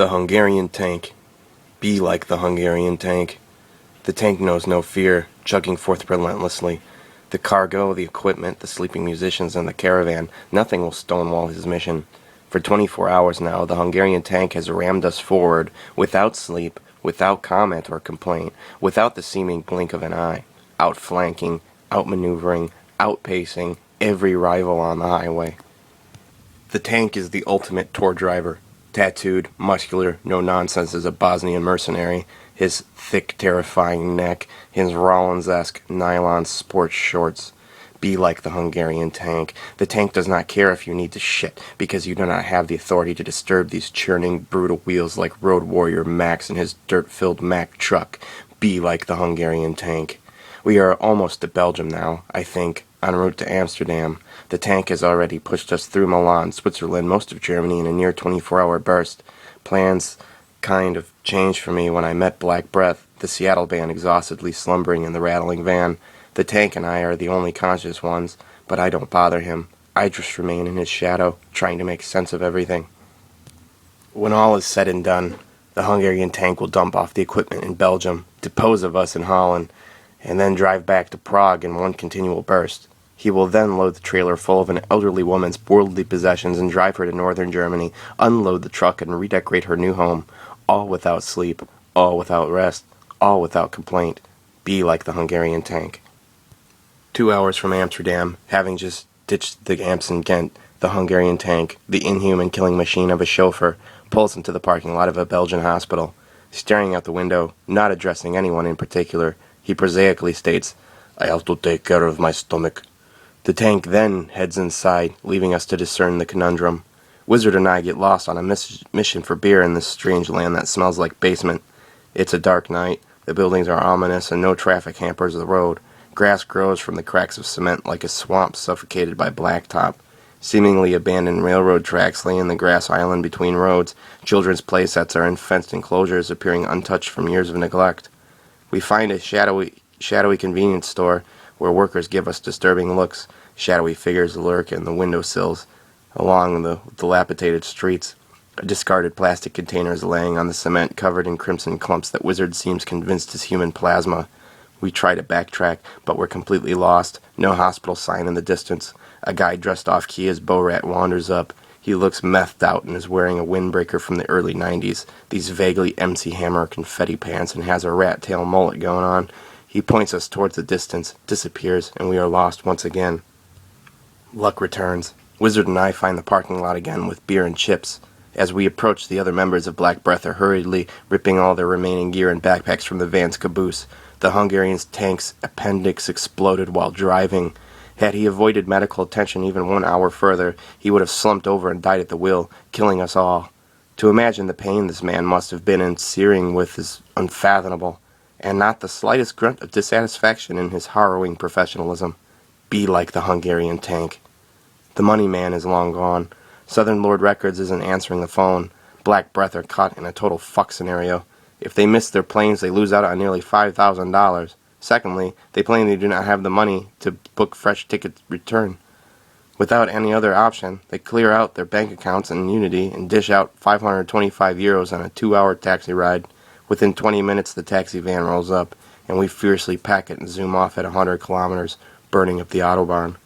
The Hungarian Tank. Be like the Hungarian Tank. The tank knows no fear, chugging forth relentlessly. The cargo, the equipment, the sleeping musicians, and the caravan, nothing will stonewall his mission. For 24 hours now, the Hungarian Tank has rammed us forward, without sleep, without comment or complaint, without the seeming blink of an eye, outflanking, outmaneuvering, outpacing every rival on the highway. The tank is the ultimate tour driver. Tattooed, muscular, no nonsense as a Bosnian mercenary, his thick, terrifying neck, his Rollins-esque nylon sports shorts. Be like the Hungarian Tank. The tank does not care if you need to shit, because you do not have the authority to disturb these churning, brutal wheels like Road Warrior Max in his dirt-filled Mack truck. Be like the Hungarian Tank. We are almost at Belgium now, I think, en route to Amsterdam. The tank has already pushed us through Milan, Switzerland, most of Germany in a near 24-hour burst. Plans kind of changed for me when I met Black Breath, the Seattle band exhaustedly slumbering in the rattling van. The tank and I are the only conscious ones, but I don't bother him. I just remain in his shadow, trying to make sense of everything. When all is said and done, the Hungarian Tank will dump off the equipment in Belgium, dispose of us in Holland, and then drive back to Prague in one continual burst. He will then load the trailer full of an elderly woman's worldly possessions and drive her to northern Germany, unload the truck and redecorate her new home, all without sleep, all without rest, all without complaint. Be like the Hungarian Tank. 2 hours from Amsterdam, having just ditched the Amps in Ghent, the Hungarian Tank, the inhuman killing machine of a chauffeur, pulls into the parking lot of a Belgian hospital. Staring out the window, not addressing anyone in particular, he prosaically states, "I have to take care of my stomach." The tank then heads inside, leaving us to discern the conundrum. Wizard and I get lost on a mission for beer in this strange land that smells like basement. It's a dark night, the buildings are ominous, and no traffic hampers the road. Grass grows from the cracks of cement like a swamp suffocated by blacktop. Seemingly abandoned railroad tracks lay in the grass island between roads. Children's play sets are in fenced enclosures, appearing untouched from years of neglect. We find a shadowy convenience store, where workers give us disturbing looks. Shadowy figures lurk in the windowsills along the dilapidated streets. A discarded plastic container is laying on the cement, covered in crimson clumps that Wizard seems convinced is human plasma. We try to backtrack, but we're completely lost. No hospital sign in the distance. A guy dressed off-key as Borat wanders up. He looks methed out and is wearing a windbreaker from the early 90s, these vaguely MC Hammer confetti pants, and has a rat tail mullet going on. He points us towards the distance, disappears, and we are lost once again. Luck returns. Wizard and I find the parking lot again with beer and chips. As we approach, the other members of Black Breath are hurriedly ripping all their remaining gear and backpacks from the van's caboose. The Hungarian Tank's appendix exploded while driving. Had he avoided medical attention even 1 hour further, he would have slumped over and died at the wheel, killing us all. To imagine the pain this man must have been in searing with is unfathomable, and not the slightest grunt of dissatisfaction in his harrowing professionalism. Be like the Hungarian Tank. The money man is long gone. Southern Lord Records isn't answering the phone. Black Breath are caught in a total fuck scenario. If they miss their planes, they lose out on nearly $5,000. Secondly, they plainly do not have the money to book fresh ticket return. Without any other option, they clear out their bank accounts in Unity and dish out 525 euros on a 2-hour taxi ride. Within 20 minutes, the taxi van rolls up, and we fiercely pack it and zoom off at 100 kilometers, burning up the Autobahn.